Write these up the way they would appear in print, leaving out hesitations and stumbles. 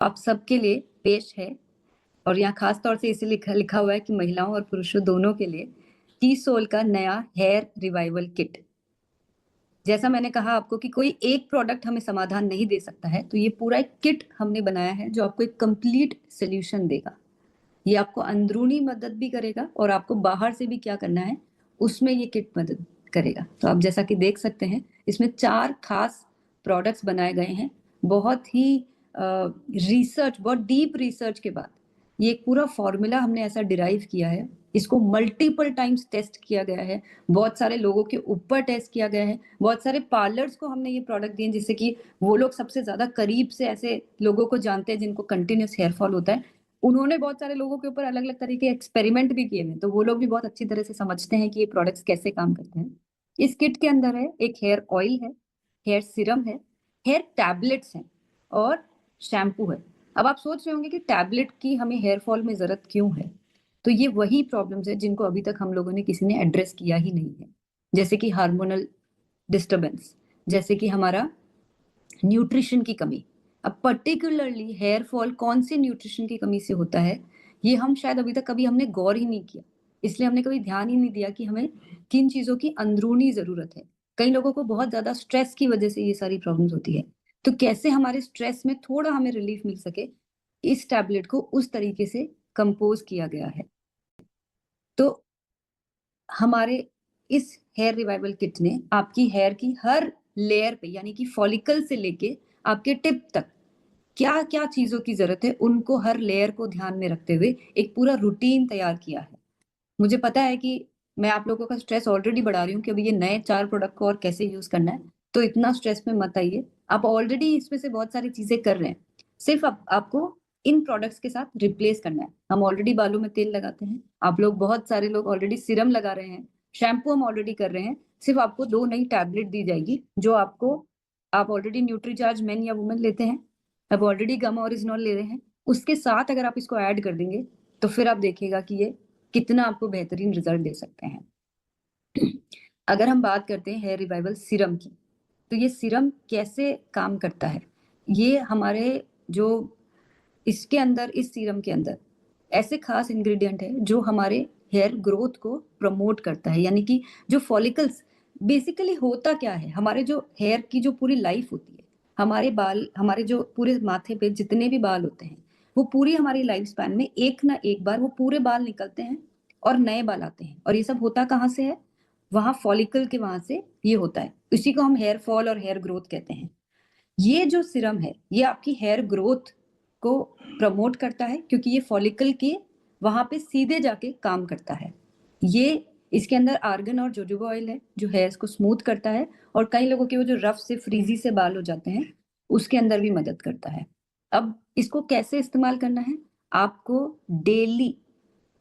आप सबके लिए पेश है, और यहाँ खास तौर से इसे लिखा लिखा हुआ है कि महिलाओं और पुरुषों दोनों के लिए टी सोल का नया हेयर रिवाइवल किट। जैसा मैंने कहा आपको कि कोई एक प्रोडक्ट हमें समाधान नहीं दे सकता है, तो ये पूरा एक किट हमने बनाया है जो आपको एक कंप्लीट सोल्यूशन देगा। ये आपको अंदरूनी मदद भी करेगा और आपको बाहर से भी क्या करना है उसमें ये किट मदद करेगा। तो आप जैसा कि देख सकते हैं इसमें 4 खास प्रोडक्ट्स बनाए गए हैं। बहुत ही रिसर्च, बहुत डीप रिसर्च के बाद ये एक पूरा फॉर्मूला हमने ऐसा डिराइव किया है। इसको मल्टीपल टाइम्स टेस्ट किया गया है, बहुत सारे लोगों के ऊपर टेस्ट किया गया है, बहुत सारे पार्लर्स को हमने ये प्रोडक्ट दिए जिससे कि वो लोग सबसे ज्यादा करीब से ऐसे लोगों को जानते हैं जिनको कंटिन्यूस हेयर फॉल होता है। उन्होंने बहुत सारे लोगों के ऊपर अलग अलग तरह के एक्सपेरिमेंट भी किए हैं, तो वो लोग भी बहुत अच्छी तरह से समझते हैं कि ये प्रोडक्ट्स कैसे काम करते हैं। इस किट के अंदर है एक हेयर ऑयल है, हेयर सीरम है, हेयर टैबलेट्स हैं और शैम्पू है। अब आप सोच रहे होंगे कि टैबलेट की हमें हेयर फॉल में जरूरत क्यों है? तो ये वही प्रॉब्लम्स है जिनको अभी तक हम लोगों ने किसी ने एड्रेस किया ही नहीं है, जैसे कि हार्मोनल डिस्टर्बेंस, जैसे कि हमारा न्यूट्रिशन की कमी। अब पर्टिकुलरली हेयर फॉल कौन से न्यूट्रिशन की कमी से होता है, ये हम शायद अभी तक कभी हमने गौर ही नहीं किया, इसलिए हमने कभी ध्यान ही नहीं दिया कि हमें किन चीजों की अंदरूनी जरूरत है। कई लोगों को बहुत ज्यादा स्ट्रेस की वजह से ये सारी प्रॉब्लम्स होती है, तो कैसे हमारे स्ट्रेस में थोड़ा हमें रिलीफ मिल सके, इस टैबलेट को उस तरीके से कंपोज किया गया है। तो हमारे इस हेयर रिवाइवल किट ने आपकी हेयर की हर लेयर पे, यानी कि फॉलिकल से लेके आपके टिप तक क्या क्या चीजों की जरूरत है उनको हर लेयर को ध्यान में रखते हुए एक पूरा रूटीन तैयार किया है। मुझे पता है कि मैं आप लोगों का स्ट्रेस ऑलरेडी बढ़ा रही हूँ कि अभी ये नए 4 प्रोडक्ट को और कैसे यूज करना है, तो इतना स्ट्रेस में मत आइए। आप ऑलरेडी इसमें से बहुत सारी चीजें कर रहे हैं, सिर्फ आपको इन प्रोडक्ट्स के साथ रिप्लेस करना है। हम ऑलरेडी बालों में तेल लगाते हैं, आप लोग बहुत सारे लोग ऑलरेडी सीरम लगा रहे हैं, शैम्पू हम ऑलरेडी कर रहे हैं। सिर्फ आपको 2 नई टैबलेट दी जाएगी जो आपको, आप ऑलरेडी न्यूट्रीचार्ज मेन या वुमेन लेते हैं, अब ऑलरेडी गामा ओरिजिनल ले रहे हैं, उसके साथ अगर आप इसको ऐड कर देंगे तो फिर आप देखिएगा कि ये कितना आपको बेहतरीन रिजल्ट दे सकते हैं। अगर हम बात करते हैं हेयर रिवाइवल सीरम की, तो ये सीरम कैसे काम करता है? ये हमारे जो इसके अंदर, इस सीरम के अंदर ऐसे खास इंग्रेडिएंट है जो हमारे हेयर ग्रोथ को प्रमोट करता है। यानी कि जो फॉलिकल्स, बेसिकली होता क्या है, हमारे जो हेयर की जो पूरी लाइफ होती है, हमारे बाल, हमारे जो पूरे माथे पे जितने भी बाल होते हैं, वो पूरी हमारी लाइफ स्पैन में एक ना एक बार वो पूरे बाल निकलते हैं और नए बाल आते हैं। और ये सब होता कहाँ से है? वहां फॉलिकल के वहां से ये होता है। इसी को हम हेयर फॉल और हेयर ग्रोथ कहते हैं। ये जो सीरम है ये आपकी हेयर ग्रोथ को प्रमोट करता है, क्योंकि ये फॉलिकल के वहां पे सीधे जाके काम करता है। ये इसके अंदर आर्गन और जोजोबा ऑयल है जो हेयर्स को स्मूथ करता है, और कई लोगों के वो जो रफ से फ्रीजी से बाल हो जाते हैं उसके अंदर भी मदद करता है। अब इसको कैसे इस्तेमाल करना है? आपको डेली,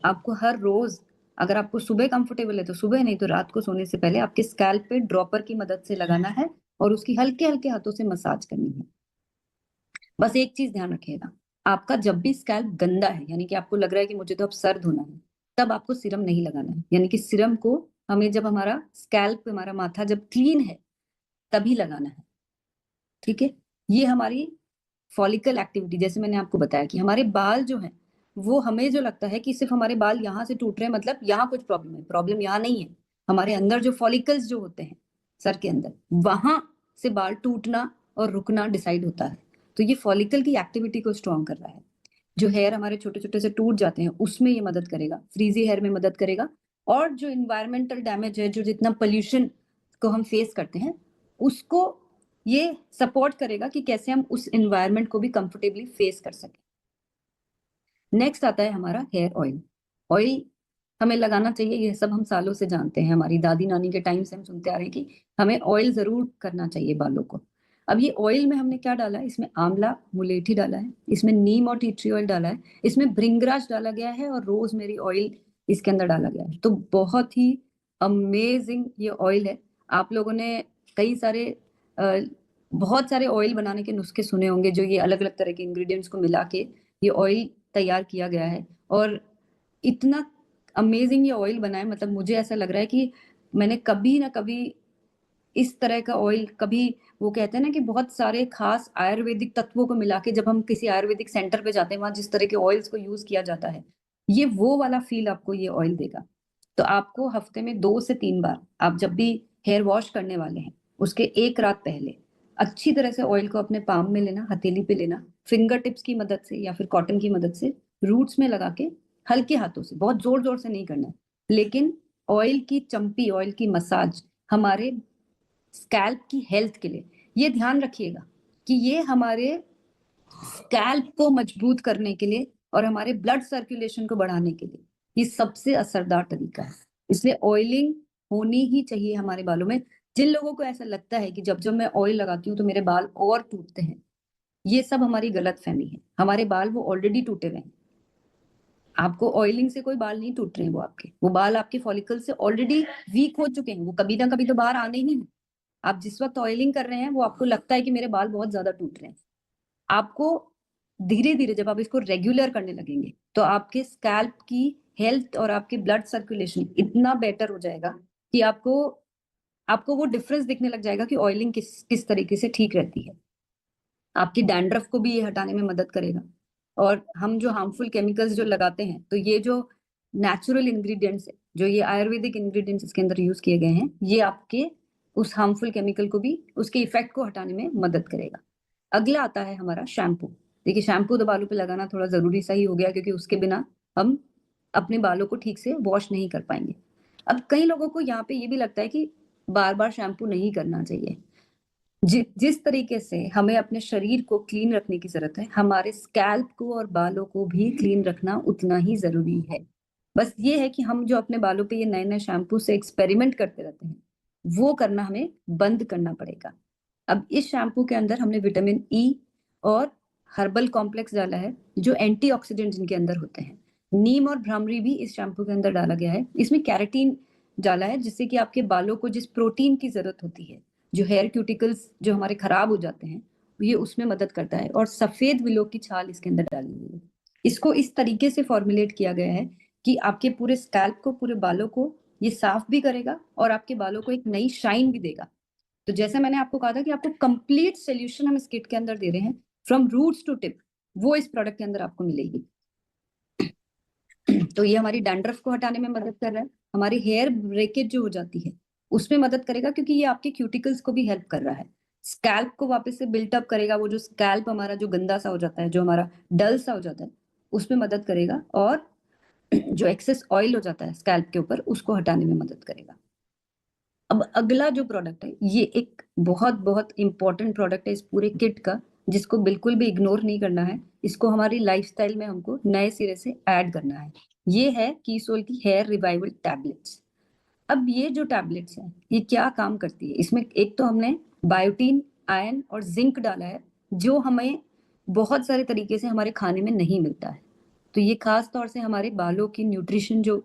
आपको हर रोज, अगर आपको सुबह कंफर्टेबल है तो सुबह, नहीं तो रात को सोने से पहले आपके स्कैल्प पे ड्रॉपर की मदद से लगाना है और उसकी हल्के हल्के हाथों से मसाज करनी है। बस एक चीज ध्यान रखिएगा, आपका जब भी स्कैल्प गंदा है, यानी कि आपको लग रहा है कि मुझे तो अब सर धोना है, तब आपको सीरम नहीं लगाना है। यानी कि सीरम को हमें जब हमारा स्कैल्प, हमारा माथा जब क्लीन है तभी लगाना है। ठीक है? ये हमारी फॉलिकल एक्टिविटी, जैसे मैंने आपको बताया कि हमारे बाल जो हैं, वो हमें जो लगता है कि सिर्फ हमारे बाल यहाँ से टूट रहे हैं मतलब यहाँ कुछ प्रॉब्लम है, प्रॉब्लम यहाँ नहीं है। हमारे अंदर जो फॉलिकल्स जो होते हैं सर के अंदर, वहां से बाल टूटना और रुकना डिसाइड होता है। तो ये फॉलिकल की एक्टिविटी को स्ट्रॉन्ग कर रहा है। जो हेयर हमारे छोटे छोटे से टूट जाते हैं उसमें ये मदद करेगा, फ्रीजी हेयर में मदद करेगा। और जो इन्वायरमेंटल डैमेज है, जो जितना पोल्यूशन को हम फेस करते हैं, उसको ये सपोर्ट करेगा कि कैसे हम उस एनवायरनमेंट को भी कंफर्टेबली फेस कर सकें। नेक्स्ट आता है हमारा हेयर ऑयल। ऑयल हमें लगाना चाहिए, ये सब हम सालों से जानते हैं, हमारी दादी नानी के टाइम से हम सुनते आ रहे हैं कि हमें ऑयल जरूर करना चाहिए बालों को। अब ये ऑयल में हमने क्या डाला है? इसमें आंवला, मुलेठी डाला है, इसमें नीम और टी ट्री ऑयल डाला है, इसमें भृंगराज डाला गया है और रोजमेरी ऑयल इसके अंदर डाला गया है। तो बहुत ही अमेजिंग ये ऑयल है। आप लोगों ने कई सारे बहुत सारे ऑयल बनाने के नुस्खे सुने होंगे, जो ये अलग अलग तरह के इंग्रेडिएंट्स को मिला के ये ऑयल तैयार किया गया है। और इतना अमेजिंग ये ऑयल बना है, मतलब मुझे ऐसा लग रहा है कि मैंने कभी ना कभी इस तरह का ऑयल कभी, वो कहते हैं ना कि बहुत सारे खास आयुर्वेदिक तत्वों को मिला के जब हम किसी आयुर्वेदिक सेंटर पे जाते हैं, वहां जिस तरह के ऑयल्स को यूज किया जाता है, ये वो वाला फील आपको ये ऑयल देगा। तो आपको हफ्ते में 2 से 3 बार, आप जब भी हेयर वॉश करने वाले हैं उसके एक रात पहले अच्छी तरह से ऑयल को अपने पाम में लेना, हथेली पे लेना, फिंगर टिप्स की मदद से या फिर कॉटन की मदद से रूट्स में लगा के हल्के हाथों से, बहुत जोर जोर से नहीं करना है, लेकिन ऑयल की चंपी, ऑयल की मसाज हमारे स्कैल्प की हेल्थ के लिए, ये ध्यान रखिएगा कि ये हमारे स्कैल्प को मजबूत करने के लिए और हमारे ब्लड सर्कुलेशन को बढ़ाने के लिए ये सबसे असरदार तरीका है। इसलिए ऑयलिंग होनी ही चाहिए हमारे बालों में। जिन लोगों को ऐसा लगता है कि जब जब मैं ऑयल लगाती हूँ तो मेरे बाल और टूटते हैं, ये सब हमारी गलत फहमी है। हमारे बाल वो ऑलरेडी टूटे हुए हैं। आपको ऑयलिंग से कोई बाल नहीं टूट रहे हैं, वो बाल आपके फॉलिकल से ऑलरेडी वीक हो चुके हैं, वो कभी ना कभी तो बाहर आने ही नहीं। आप जिस वक्त ऑयलिंग कर रहे हैं वो आपको लगता है कि मेरे बाल बहुत ज्यादा टूट रहे हैं। आपको धीरे धीरे जब आप इसको रेगुलर करने लगेंगे तो आपके स्कैल्प की हेल्थ और आपके ब्लड सर्कुलेशन इतना बेटर हो जाएगा कि आपको आपको वो डिफरेंस दिखने लग जाएगा कि ऑयलिंग किस किस तरीके से ठीक रहती है। आपकी डैंड्रफ को भी ये हटाने में मदद करेगा। और हम जो हार्मफुल केमिकल्स जो लगाते हैं, तो ये जो नेचुरल इंग्रेडिएंट्स है, जो ये आयुर्वेदिक इंग्रेडिएंट्स इसके अंदर यूज किए गए हैं, ये आपके उस हार्मफुल केमिकल को भी, उसके इफेक्ट को हटाने में मदद करेगा। अगला आता है हमारा शैम्पू। देखिए, शैम्पू तो बालों पे लगाना थोड़ा जरूरी सा ही हो गया, क्योंकि उसके बिना हम अपने बालों को ठीक से वॉश नहीं कर पाएंगे। अब कई लोगों को यहाँ पे ये भी लगता है कि बार बार शैम्पू नहीं करना चाहिए। जिस तरीके से हमें अपने शरीर को क्लीन रखने की जरूरत है, हमारे स्कैल्प को और बालों को भी क्लीन रखना उतना ही जरूरी है। बस ये है कि हम जो अपने बालों पे ये नए नए शैम्पू से एक्सपेरिमेंट करते रहते हैं, वो करना हमें बंद करना पड़ेगा। अब इस शैम्पू के अंदर हमने विटामिन ई और हर्बल कॉम्प्लेक्स डाला है, जो एंटीऑक्सीडेंट इनके अंदर होते हैं। नीम और भ्रामरी भी इस शैम्पू के अंदर डाला गया है। इसमें कैरेटीन डाला है, जिससे कि आपके बालों को जिस प्रोटीन की जरूरत होती है, जो हेयर क्यूटिकल्स जो हमारे खराब हो जाते हैं, ये उसमें मदद करता है। और सफेद विलो की छाल इसके अंदर डाली हुई है। इसको इस तरीके से फॉर्मुलेट किया गया है कि आपके पूरे स्कैल्प को, पूरे बालों को ये साफ भी करेगा और आपके बालों को एक नई शाइन भी देगा। तो जैसे मैंने आपको कहा था कि आपको कंप्लीट सोल्यूशन हम इस किट के अंदर दे रहे हैं, फ्रॉम रूट्स टू टिप, वो इस प्रोडक्ट के अंदर आपको मिलेगी। तो ये हमारी डैंड्रफ को हटाने में मदद कर रहा है, हमारी हेयर ब्रेकेज जो हो जाती है उसमें मदद करेगा, क्योंकि ये आपके क्यूटिकल्स को भी हेल्प कर रहा है। स्कैल्प को वापस से बिल्टअप करेगा, वो जो स्कैल्प हमारा जो गंदा सा हो जाता है, जो हमारा डल सा हो जाता है, उसमें मदद करेगा। और जो एक्सेस ऑयल हो जाता है स्कैल्प के ऊपर, उसको हटाने में मदद करेगा। अब अगला जो प्रोडक्ट है, ये एक बहुत बहुत इंपॉर्टेंट प्रोडक्ट है इस पूरे किट का, जिसको बिल्कुल भी इग्नोर नहीं करना है। इसको हमारी लाइफस्टाइल में हमको नए सिरे से ऐड करना है। ये है कीसोल की हेयर रिवाइवल टैबलेट्स। अब ये जो टैबलेट्स हैं, ये क्या काम करती है? इसमें एक तो हमने बायोटीन, आयरन और जिंक डाला है, जो हमें बहुत सारे तरीके से हमारे खाने में नहीं मिलता है। तो ये खास तौर से हमारे बालों की न्यूट्रिशन जो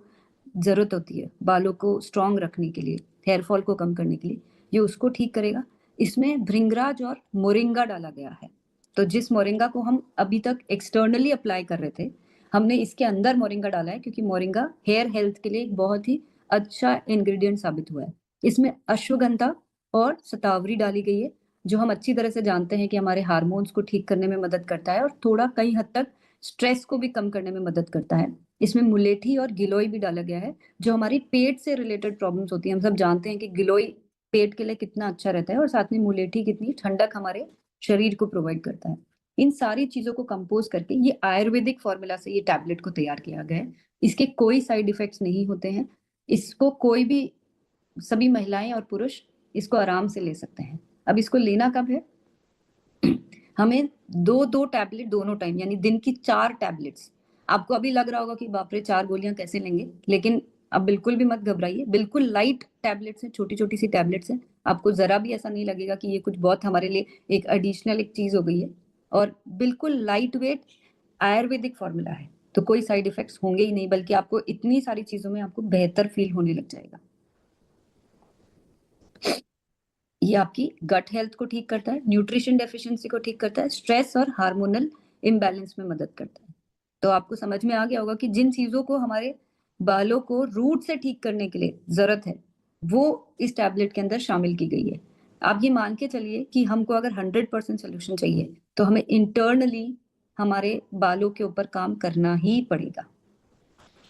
जरूरत होती है, बालों को स्ट्रांग रखने के लिए, हेयर फॉल को कम करने के लिए, ये उसको ठीक करेगा। इसमें भृंगराज और मोरिंगा डाला गया है। तो जिस मोरिंगा को हम अभी तक एक्सटर्नली अप्लाई कर रहे थे, हमने इसके अंदर मोरिंगा डाला है, क्योंकि मोरिंगा हेयर हेल्थ के लिए एक बहुत ही अच्छा इंग्रेडिएंट साबित हुआ है। इसमें अश्वगंधा और शतावरी डाली गई है, जो हम अच्छी तरह से जानते हैं कि हमारे हार्मोन्स को ठीक करने में मदद करता है और थोड़ा कई हद तक स्ट्रेस को भी कम करने में मदद करता है। इसमें मुलेठी और गिलोय भी डाला गया है, जो हमारी पेट से रिलेटेड प्रॉब्लम्स होती है। हम सब जानते हैं कि गिलोय पेट के लिए कितना अच्छा रहता है, और साथ में मुलेठी कितनी ठंडक हमारे शरीर को प्रोवाइड करता है। इन सारी चीजों को कंपोज करके ये आयुर्वेदिक फॉर्मूला से ये टैबलेट को तैयार किया गया है। इसके कोई साइड इफेक्ट्स नहीं होते हैं। इसको कोई भी, सभी महिलाएं और पुरुष इसको आराम से ले सकते हैं। अब इसको लेना कब है? हमें 2-2 टैबलेट दोनों टाइम, यानी दिन की 4 टैबलेट्स। आपको अभी लग रहा होगा कि बाप रे 4 गोलियां कैसे लेंगे, लेकिन अब बिल्कुल भी मत घबराइए। बिल्कुल लाइट टैबलेट्स हैं, छोटी छोटी सी टैबलेट्स हैं। आपको जरा भी ऐसा नहीं लगेगा कि ये कुछ बहुत हमारे लिए एक एडिशनल एक चीज हो गई है। और बिल्कुल लाइट वेट आयुर्वेदिक फॉर्मूला है, तो कोई साइड इफेक्ट्स होंगे ही नहीं, बल्कि आपको इतनी सारी चीजों में आपको बेहतर फील होने लग जाएगा। ये आपकी गट हेल्थ को ठीक करता है, न्यूट्रिशन डेफिशिएंसी को ठीक करता है, स्ट्रेस और हार्मोनल इम्बैलेंस में मदद करता है। तो आपको समझ में आ गया होगा कि जिन चीजों को हमारे बालों को रूट से ठीक करने के लिए जरूरत है, वो इस टैबलेट के अंदर शामिल की गई है। आप ये मान के चलिए कि हमको अगर 100% सोल्यूशन चाहिए तो हमें इंटरनली हमारे बालों के ऊपर काम करना ही पड़ेगा।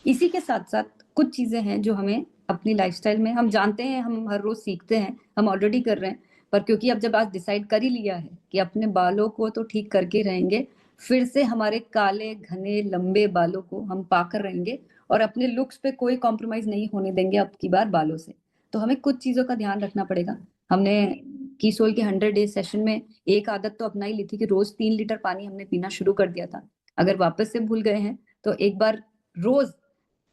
इसी के साथ साथ कुछ चीजें हैं जो हमें अपनी लाइफस्टाइल में, हम जानते हैं, हम हर रोज सीखते हैं, हम ऑलरेडी कर रहे हैं, पर क्योंकि अब जब आज डिसाइड कर ही लिया है कि अपने बालों को तो ठीक करके रहेंगे, फिर से हमारे काले घने लंबे बालों को हम पाकर रहेंगे और अपने लुक्स पे कोई कॉम्प्रोमाइज नहीं होने देंगे अब की बार बालों से। तो हमें कुछ चीजों का ध्यान रखना पड़ेगा। हमने कीसोल के 100 डेज सेशन में एक आदत तो अपना ही ली थी कि रोज 3 लीटर पानी हमने पीना शुरू कर दिया था। अगर वापस से भूल गए हैं तो एक बार रोज,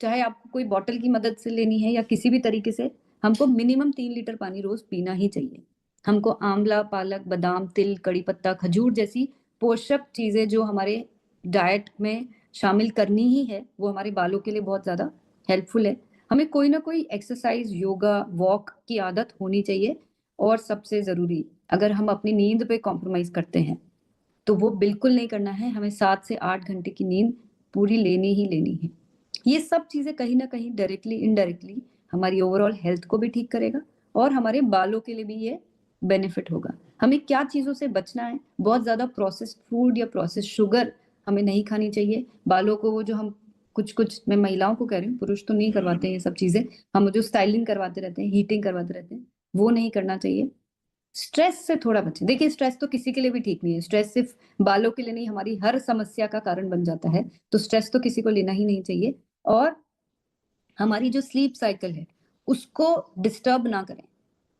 चाहे आपको कोई बॉटल की मदद से लेनी है या किसी भी तरीके से, हमको मिनिमम 3 लीटर पानी रोज पीना ही चाहिए। हमको आंवला, पालक, बादाम, तिल, कड़ी पत्ता, खजूर जैसी पोषक चीजें जो हमारे डाइट में शामिल करनी ही है, वो हमारे बालों के लिए बहुत ज्यादा हेल्पफुल है। हमें कोई ना कोई एक्सरसाइज, योगा, वॉक की आदत होनी चाहिए। और सबसे जरूरी, अगर हम अपनी नींद पे कॉम्प्रोमाइज करते हैं तो वो बिल्कुल नहीं करना है। हमें 7 से 8 घंटे की नींद पूरी लेनी ही लेनी है। ये सब चीजें कहीं ना कहीं डायरेक्टली इनडायरेक्टली हमारी ओवरऑल हेल्थ को भी ठीक करेगा और हमारे बालों के लिए भी ये बेनिफिट होगा। हमें क्या चीजों से बचना है? बहुत ज्यादा प्रोसेस्ड फूड या प्रोसेस्ड शुगर हमें नहीं खानी चाहिए। बालों को वो जो हम कुछ कुछ, मैं महिलाओं को कह रही हूँ, पुरुष तो नहीं करवाते हैं ये सब चीजें, हम जो स्टाइलिंग करवाते रहते हैं, हीटिंग करवाते रहते हैं, वो नहीं करना चाहिए। स्ट्रेस से थोड़ा बचें। देखिए, स्ट्रेस तो किसी के लिए भी ठीक नहीं है। स्ट्रेस सिर्फ बालों के लिए नहीं, हमारी हर समस्या का कारण बन जाता है। तो स्ट्रेस तो किसी को लेना ही नहीं चाहिए। और हमारी जो स्लीप साइकिल है उसको डिस्टर्ब ना करें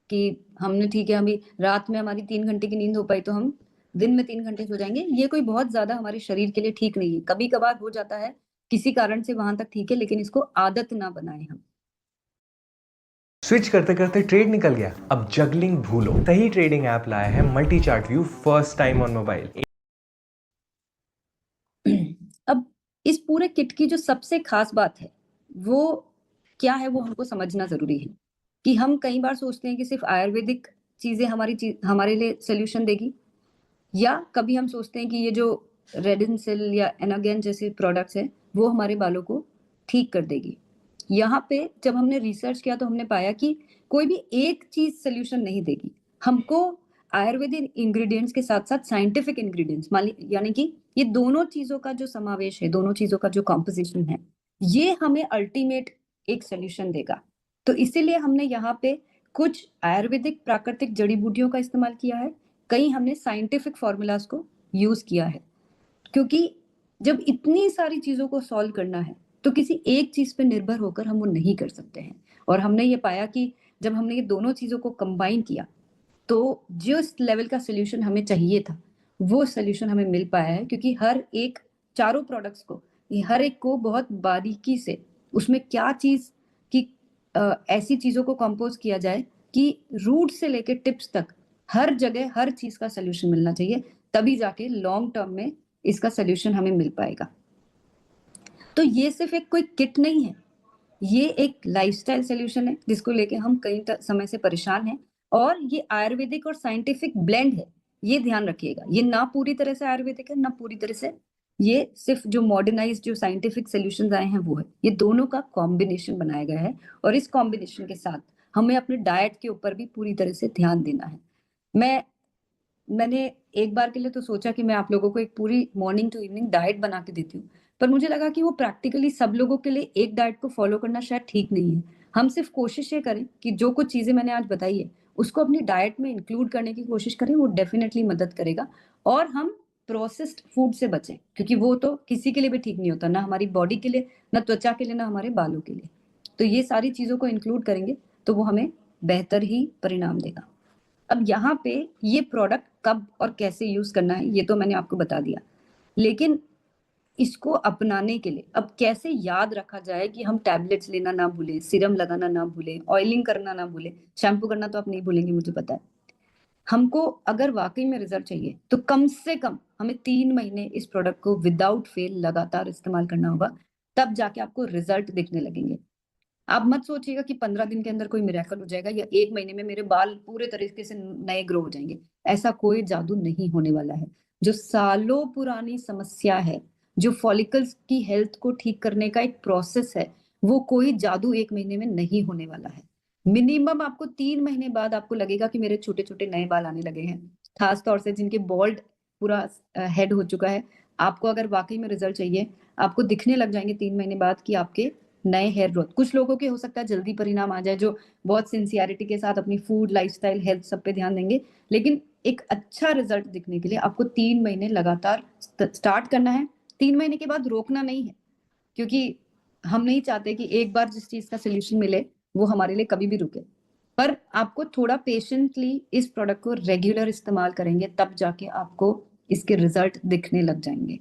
कि हमने, ठीक है, अभी रात में हमारी 3 घंटे की नींद हो पाई तो हम दिन में 3 घंटे सो जाएंगे। ये कोई बहुत ज्यादा हमारे शरीर के लिए ठीक नहीं है। कभी कभार हो जाता है किसी कारण से, वहां तक ठीक है, लेकिन इसको आदत ना बनाए हम। स्विच करते करते ट्रेड निकल गया, अब जगलिंग भूलो। सही ट्रेडिंग ऐप लाया है multi chart view, first time on mobile. अब इस पूरे किट की जो सबसे खास बात है वो क्या है, वो हमको समझना जरूरी है। कि हम कई बार सोचते हैं कि सिर्फ आयुर्वेदिक चीजें हमारे लिए सोल्यूशन देगी, या कभी हम सोचते हैं कि ये जो रेडिनसिल या एनागेन जैसे प्रोडक्ट्स हैं वो हमारे बालों को ठीक कर देगी। यहाँ पे जब हमने रिसर्च किया तो हमने पाया कि कोई भी एक चीज सोल्यूशन नहीं देगी। हमको आयुर्वेदिक इंग्रेडिएंट्स के साथ साथ साइंटिफिक इंग्रेडिएंट्स, यानी कि ये दोनों चीजों का जो समावेश है, दोनों चीजों का जो कॉम्पोजिशन है, ये हमें अल्टीमेट एक सोल्यूशन देगा। तो इसीलिए हमने यहाँ पे कुछ आयुर्वेदिक प्राकृतिक जड़ी बूटियों का इस्तेमाल किया है, कहीं हमने साइंटिफिक फॉर्मूलाज को यूज किया है। क्योंकि जब इतनी सारी चीजों को सॉल्व करना है तो किसी एक चीज पे निर्भर होकर हम वो नहीं कर सकते हैं। और हमने ये पाया कि जब हमने ये दोनों चीजों को कंबाइन किया तो जिस लेवल का सोल्यूशन हमें चाहिए था वो सोल्यूशन हमें मिल पाया है। क्योंकि हर एक, चारों प्रोडक्ट्स को, ये हर एक को बहुत बारीकी से उसमें क्या चीज की ऐसी चीजों को कंपोज किया जाए कि रूट से लेकर टिप्स तक हर जगह हर चीज का सोल्यूशन मिलना चाहिए, तभी जाके लॉन्ग टर्म में इसका सोल्यूशन हमें मिल पाएगा। तो ये सिर्फ एक कोई किट नहीं है, ये एक लाइफस्टाइल सोल्यूशन है जिसको लेके हम कई समय से परेशान हैं। और ये आयुर्वेदिक और साइंटिफिक ब्लेंड है, ये ध्यान रखिएगा। ये ना पूरी तरह से आयुर्वेदिक है, ना पूरी तरह से, ये सिर्फ जो मॉडर्नाइज जो साइंटिफिक सोल्यूशंस आए हैं वो है। ये दोनों का कॉम्बिनेशन बनाया गया है और इस कॉम्बिनेशन के साथ हमें अपने डाइट के ऊपर भी पूरी तरह से ध्यान देना है। मैंने एक बार के लिए तो सोचा कि मैं आप लोगों को एक पूरी मॉर्निंग टू इवनिंग डाइट बना के देती हूँ, पर मुझे लगा कि वो प्रैक्टिकली सब लोगों के लिए एक डाइट को फॉलो करना शायद ठीक नहीं है। हम सिर्फ कोशिश ये करें कि जो कुछ चीजें मैंने आज बताई है उसको अपनी डाइट में इंक्लूड करने की कोशिश करें, वो डेफिनेटली मदद करेगा। और हम प्रोसेस्ड फूड से बचें, क्योंकि वो तो किसी के लिए भी ठीक नहीं होता, ना हमारी बॉडी के लिए, ना त्वचा के लिए, ना हमारे बालों के लिए। तो ये सारी चीजों को इंक्लूड करेंगे तो वो हमें बेहतर ही परिणाम देगा। अब यहाँ पे ये प्रोडक्ट कब और कैसे यूज करना है ये तो मैंने आपको बता दिया, लेकिन इसको अपनाने के लिए अब कैसे याद रखा जाए कि हम टैबलेट्स लेना ना भूलें, सीरम लगाना ना भूलें, ऑयलिंग करना ना भूलें, शैम्पू करना तो आप नहीं भूलेंगे मुझे पता है। हमको अगर वाकई में रिजल्ट चाहिए तो कम से कम हमें 3 महीने इस प्रोडक्ट को विदाउट फेल लगातार इस्तेमाल करना होगा, तब जाके आपको रिजल्ट दिखने लगेंगे। आप मत सोचिएगा कि 15 दिन के अंदर कोई मिरेकल हो जाएगा या 1 महीने में मेरे बाल पूरे तरीके से नए ग्रो हो जाएंगे। ऐसा कोई जादू नहीं होने वाला है। जो सालों पुरानी समस्या है, जो फॉलिकल्स की हेल्थ को ठीक करने का एक प्रोसेस है, वो कोई जादू 1 महीने में नहीं होने वाला है। मिनिमम आपको 3 महीने बाद आपको लगेगा कि मेरे छोटे छोटे नए बाल आने लगे हैं, खास तौर से जिनके बॉल्ड पूरा हेड हो चुका है। आपको अगर वाकई में रिजल्ट चाहिए, आपको दिखने लग जाएंगे 3 महीने बाद कि आपके नए हेयर ग्रोथ। कुछ लोगों के हो सकता है जल्दी परिणाम आ जाए, जो बहुत सिंसियरिटी के साथ अपनी फूड, लाइफस्टाइल, हेल्थ सब पे ध्यान देंगे। लेकिन एक अच्छा रिजल्ट दिखने के लिए आपको 3 महीने लगातार स्टार्ट करना है। 3 महीने के बाद रोकना नहीं है, क्योंकि हम नहीं चाहते कि एक बार जिस चीज का सोल्यूशन मिले वो हमारे लिए कभी भी रुके। पर आपको थोड़ा पेशेंटली इस प्रोडक्ट को रेगुलर इस्तेमाल करेंगे, तब जाके आपको इसके रिजल्ट दिखने लग जाएंगे।